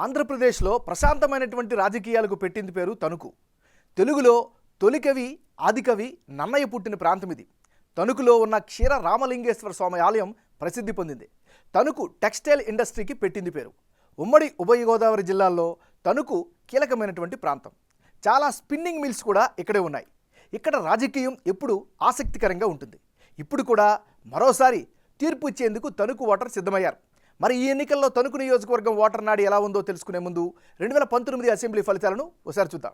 ఆంధ్రప్రదేశ్లో ప్రశాంతమైనటువంటి రాజకీయాలకు పెట్టింది పేరు తణుకు. తెలుగులో తొలికవి ఆదికవి నన్నయ్య పుట్టిన ప్రాంతం ఇది. తణుకులో ఉన్న క్షీర రామలింగేశ్వర స్వామి ఆలయం ప్రసిద్ధి పొందింది. తణుకు టెక్స్టైల్ ఇండస్ట్రీకి పెట్టింది పేరు. ఉమ్మడి ఉభయ గోదావరి జిల్లాల్లో తణుకు కీలకమైనటువంటి ప్రాంతం. చాలా స్పిన్నింగ్ మిల్స్ కూడా ఇక్కడే ఉన్నాయి. ఇక్కడ రాజకీయం ఎప్పుడు ఆసక్తికరంగా ఉంటుంది. ఇప్పుడు కూడా మరోసారి తీర్పు ఇచ్చేందుకు తణుకు ఓటర్ సిద్ధమయ్యారు. మరి ఈ ఎన్నికల్లో తణుకు నియోజకవర్గం ఓటర్ నాడి ఎలా ఉందో తెలుసుకునే ముందు 2019 అసెంబ్లీ ఫలితాలను ఒకసారి చూద్దాం.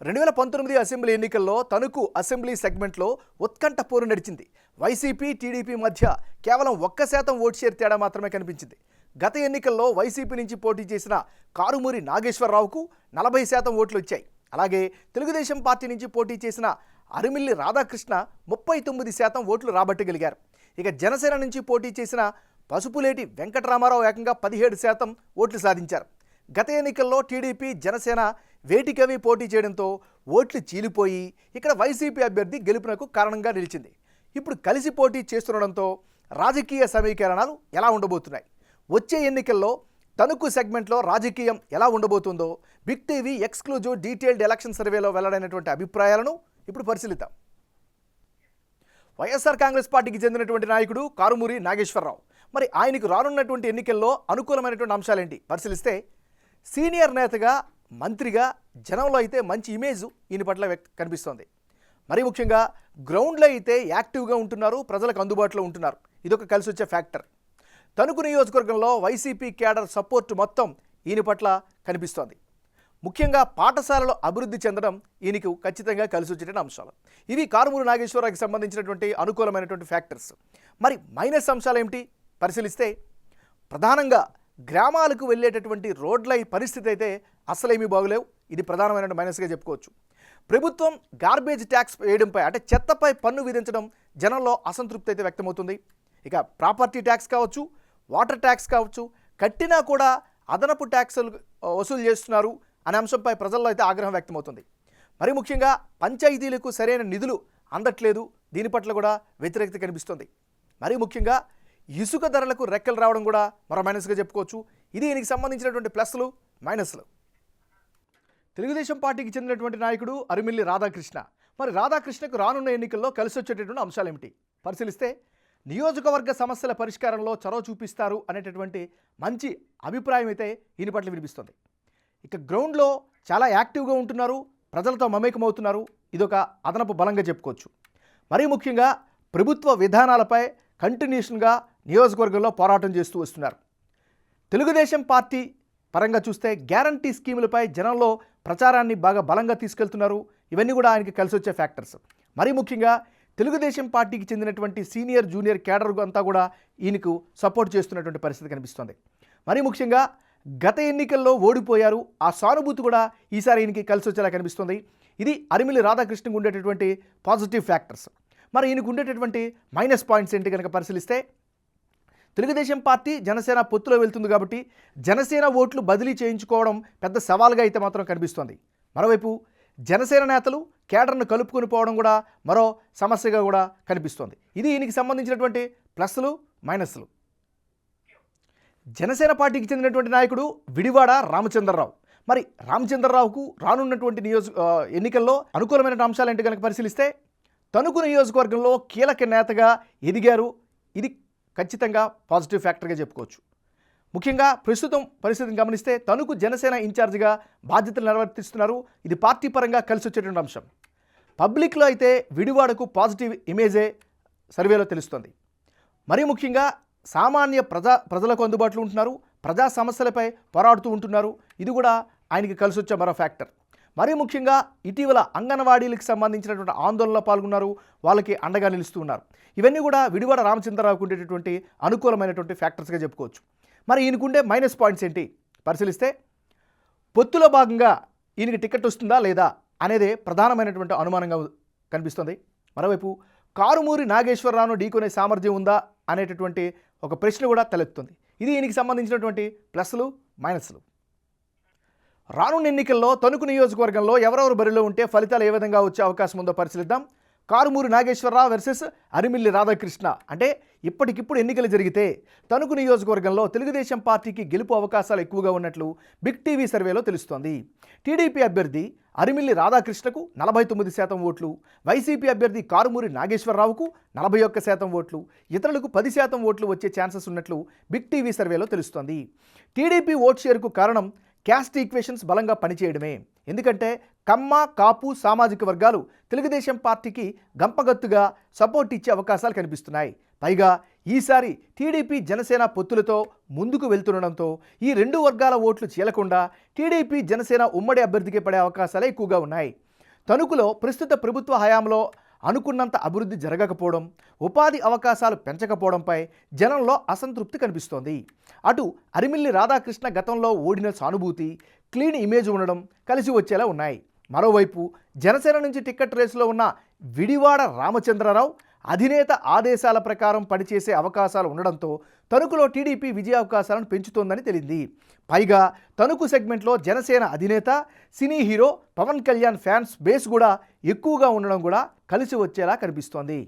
2019 అసెంబ్లీ ఎన్నికల్లో తణుకు అసెంబ్లీ సెగ్మెంట్లో ఉత్కంఠ పోరు నడిచింది. వైసీపీ టీడీపీ మధ్య కేవలం 1% ఓటు షేర్ తేడా మాత్రమే కనిపించింది. గత ఎన్నికల్లో వైసీపీ నుంచి పోటీ చేసిన కారుమూరి నాగేశ్వరరావుకు 40% ఓట్లు వచ్చాయి. అలాగే తెలుగుదేశం పార్టీ నుంచి పోటీ చేసిన అరిమిల్లి రాధాకృష్ణ 39% ఓట్లు రాబట్టగలిగారు. ఇక జనసేన నుంచి పోటీ చేసిన పసుపులేటి వెంకటరామారావు ఏకంగా 17% ఓట్లు సాధించారు. గత ఎన్నికల్లో టీడీపీ జనసేన వేటికవి పోటీ చేయడంతో ఓట్లు చీలిపోయి ఇక్కడ వైసీపీ అభ్యర్థి గెలుపునకు కారణంగా నిలిచింది. ఇప్పుడు కలిసి పోటీ చేస్తుండడంతో రాజకీయ సమీకరణాలు ఎలా ఉండబోతున్నాయి, వచ్చే ఎన్నికల్లో తణుకు సెగ్మెంట్లో రాజకీయం ఎలా ఉండబోతుందో big TV exclusive detailed election సర్వేలో వెల్లడైనటువంటి అభిప్రాయాలను ఇప్పుడు పరిశీలిద్దాం. వైఎస్ఆర్ కాంగ్రెస్ పార్టీకి చెందినటువంటి నాయకుడు కారుమూరి నాగేశ్వరరావు. మరి ఆయనకు రానున్నటువంటి ఎన్నికల్లో అనుకూలమైనటువంటి అంశాలేంటి పరిశీలిస్తే, సీనియర్ నేతగా మంత్రిగా జనంలో అయితే మంచి ఇమేజ్ ఈయన పట్ల కనిపిస్తోంది. మరి ముఖ్యంగా గ్రౌండ్లో అయితే యాక్టివ్గా ఉంటున్నారు, ప్రజలకు అందుబాటులో ఉంటున్నారు. ఇదొక కలిసి వచ్చే ఫ్యాక్టర్. తణుకు నియోజకవర్గంలో వైసీపీ క్యాడర్ సపోర్ట్ మొత్తం ఈయన పట్ల కనిపిస్తోంది. ముఖ్యంగా పాఠశాలలో అభివృద్ధి చెందడం ఈయనకు ఖచ్చితంగా కలిసి వచ్చేటువంటి అంశాలు. ఇవి కారుమూరి నాగేశ్వరరావుకి సంబంధించినటువంటి అనుకూలమైనటువంటి ఫ్యాక్టర్స్. మరి మైనస్ అంశాలు ఏమిటి పరిశీలిస్తే, ప్రధానంగా గ్రామాలకు వెళ్ళేటటువంటి రోడ్ల పరిస్థితి అయితే అసలేమీ బాగులేవు. ఇది ప్రధానమైన మైనస్గా చెప్పుకోవచ్చు. ప్రభుత్వం గార్బేజ్ ట్యాక్స్ వేయడంపై, అంటే చెత్తపై పన్ను విధించడం జనంలో అసంతృప్తి అయితే వ్యక్తమవుతుంది. ఇక ప్రాపర్టీ ట్యాక్స్ కావచ్చు, వాటర్ ట్యాక్స్ కావచ్చు, కట్టినా కూడా అదనపు ట్యాక్సులు వసూలు చేస్తున్నారు అనే అంశంపై ప్రజల్లో అయితే ఆగ్రహం వ్యక్తమవుతుంది. మరి ముఖ్యంగా పంచాయతీలకు సరైన నిధులు అందట్లేదు, దీని పట్ల కూడా వ్యతిరేకత కనిపిస్తుంది. మరి ముఖ్యంగా ఇసుక ధరలకు రెక్కలు రావడం కూడా మరో మైనస్గా చెప్పుకోవచ్చు. ఇది దీనికి సంబంధించినటువంటి ప్లస్లు మైనస్లు. తెలుగుదేశం పార్టీకి చెందినటువంటి నాయకుడు అరిమిల్లి రాధాకృష్ణ. మరి రాధాకృష్ణకు రానున్న ఎన్నికల్లో కలిసి వచ్చేటటువంటి అంశాలు ఏమిటి పరిశీలిస్తే, నియోజకవర్గ సమస్యల పరిష్కారంలో చొరవ చూపిస్తారు అనేటటువంటి మంచి అభిప్రాయం అయితే ఈయన పట్ల వినిపిస్తుంది. ఇక గ్రౌండ్లో చాలా యాక్టివ్గా ఉంటున్నారు, ప్రజలతో మమేకమవుతున్నారు. ఇదొక అదనపు బలంగా చెప్పుకోవచ్చు. మరీ ముఖ్యంగా ప్రభుత్వ విధానాలపై కంటిన్యూషన్గా నియోజకవర్గంలో పోరాటం చేస్తూ వస్తున్నారు. తెలుగుదేశం పార్టీ పరంగా చూస్తే గ్యారంటీ స్కీములపై జనంలో ప్రచారాన్ని బాగా బలంగా తీసుకెళ్తున్నారు. ఇవన్నీ కూడా ఆయనకి కలిసి వచ్చే ఫ్యాక్టర్స్. మరీ ముఖ్యంగా తెలుగుదేశం పార్టీకి చెందినటువంటి సీనియర్ జూనియర్ క్యాడర్ అంతా కూడా ఈయనకు సపోర్ట్ చేస్తున్నటువంటి పరిస్థితి కనిపిస్తుంది. మరీ ముఖ్యంగా గత ఎన్నికల్లో ఓడిపోయారు, ఆ సానుభూతి కూడా ఈసారి ఈయనకి కలిసి వచ్చేలా కనిపిస్తుంది. ఇది అరిమిల్లి రాధాకృష్ణకు ఉండేటటువంటి పాజిటివ్ ఫ్యాక్టర్స్. మరి ఈయనకు ఉండేటటువంటి మైనస్ పాయింట్స్ ఏంటి కనుక పరిశీలిస్తే, తెలుగుదేశం పార్టీ జనసేన పొత్తులో వెళ్తుంది కాబట్టి జనసేన ఓట్లు బదిలీ చేయించుకోవడం పెద్ద సవాల్గా అయితే మాత్రం కనిపిస్తోంది. మరోవైపు జనసేన నేతలు కేడర్ను కలుపుకొని పోవడం కూడా మరో సమస్యగా కూడా కనిపిస్తోంది. ఇది ఈయనకి సంబంధించినటువంటి ప్లస్లు మైనస్లు. జనసేన పార్టీకి చెందినటువంటి నాయకుడు విడివాడ రామచంద్రరావు. మరి రామచంద్రరావుకు రానున్నటువంటి ఎన్నికల్లో అనుకూలమైన అంశాలు ఏంటి కనుక పరిశీలిస్తే, తణుకు నియోజకవర్గంలో కీలక నేతగా ఎదిగారు. ఇది ఖచ్చితంగా పాజిటివ్ ఫ్యాక్టర్గా చెప్పుకోవచ్చు. ముఖ్యంగా ప్రస్తుతం పరిస్థితిని గమనిస్తే తణుకు జనసేన ఇన్ఛార్జిగా బాధ్యతలు నిర్వర్తిస్తున్నారు. ఇది పార్టీ పరంగా కలిసి వచ్చేటువంటి అంశం. పబ్లిక్లో అయితే విడివాడకు పాజిటివ్ ఇమేజే సర్వేలో తెలుస్తుంది. మరీ ముఖ్యంగా సామాన్య ప్రజలకు అందుబాటులో ఉంటున్నారు, ప్రజా సమస్యలపై పోరాడుతూ ఉంటున్నారు. ఇది కూడా ఆయనకి కలిసి వచ్చే మరో ఫ్యాక్టర్. మరీ ముఖ్యంగా ఇటీవల అంగన్వాడీలకు సంబంధించినటువంటి ఆందోళనలో పాల్గొన్నారు, వాళ్ళకి అండగా నిలుస్తూ ఉన్నారు. ఇవన్నీ కూడా విడివాడ రామచంద్రరావుకు ఉండేటటువంటి అనుకూలమైనటువంటి ఫ్యాక్టర్స్గా చెప్పుకోవచ్చు. మరి ఈయనకుండే మైనస్ పాయింట్స్ ఏంటి పరిశీలిస్తే, పొత్తులో భాగంగా ఈయనకి టికెట్ వస్తుందా లేదా అనేదే ప్రధానమైనటువంటి అనుమానంగా కనిపిస్తుంది. మరోవైపు కారుమూరి నాగేశ్వరరావును ఢీకొనే సామర్థ్యం ఉందా అనేటటువంటి ఒక ప్రశ్న కూడా తలెత్తుంది. ఇది ఈయనకి సంబంధించినటువంటి ప్లస్లు మైనస్లు. రానున్న ఎన్నికల్లో తణుకు నియోజకవర్గంలో ఎవరెవరు బరిలో ఉంటే ఫలితాలు ఏ విధంగా వచ్చే అవకాశం ఉందో పరిశీలిద్దాం. కారుమూరి నాగేశ్వరరావు వర్సెస్ అరిమిల్లి రాధాకృష్ణ. అంటే ఇప్పటికిప్పుడు ఎన్నికలు జరిగితే తణుకు నియోజకవర్గంలో తెలుగుదేశం పార్టీకి గెలుపు అవకాశాలు ఎక్కువగా ఉన్నట్లు బిగ్ టీవీ సర్వేలో తెలుస్తోంది. టీడీపీ అభ్యర్థి అరిమిల్లి రాధాకృష్ణకు 49% ఓట్లు, వైసీపీ అభ్యర్థి కారుమూరి నాగేశ్వరరావుకు 41% ఓట్లు, ఇతరులకు 10% ఓట్లు వచ్చే ఛాన్సెస్ ఉన్నట్లు బిగ్ టీవీ సర్వేలో తెలుస్తోంది. టీడీపీ ఓట్ షేర్కు కారణం క్యాస్ట్ ఈక్వేషన్స్ బలంగా పనిచేయడమే. ఎందుకంటే కమ్మ, కాపు సామాజిక వర్గాలు తెలుగుదేశం పార్టీకి గంపగత్తుగా సపోర్ట్ ఇచ్చే అవకాశాలు కనిపిస్తున్నాయి. పైగా ఈసారి టీడీపీ జనసేన పొత్తులతో ముందుకు వెళ్తుండడంతో ఈ రెండు వర్గాల ఓట్లు చీలకుండా టీడీపీ జనసేన ఉమ్మడి అభ్యర్థికి పడే అవకాశాలే ఎక్కువగా ఉన్నాయి. తణుకులో ప్రస్తుత ప్రభుత్వ హయాంలో అనుకున్నంత అభివృద్ధి జరగకపోవడం, ఉపాధి అవకాశాలు పెంచకపోవడంపై జనంలో అసంతృప్తి కనిపిస్తోంది. అటు అరిమిల్లి రాధాకృష్ణ గతంలో ఓడిన సానుభూతి, క్లీన్ ఇమేజ్ ఉండడం కలిసి వచ్చేలా ఉన్నాయి. మరోవైపు జనసేన నుంచి టికెట్ రేసులో ఉన్న విడివాడ రామచంద్రరావు అధినేత ఆదేశాల ప్రకారం పనిచేసే అవకాశాలు ఉండడంతో తణుకులో టీడీపీ విజయ అవకాశాలను పెంచుతోందని తెలిసింది. పైగా తణుకు సెగ్మెంట్లో జనసేన అధినేత, cine hero Pawan Kalyan fans base కూడా ఎక్కువగా ఉండడం కూడా కలిసి వచ్చేలా కనిపిస్తోంది.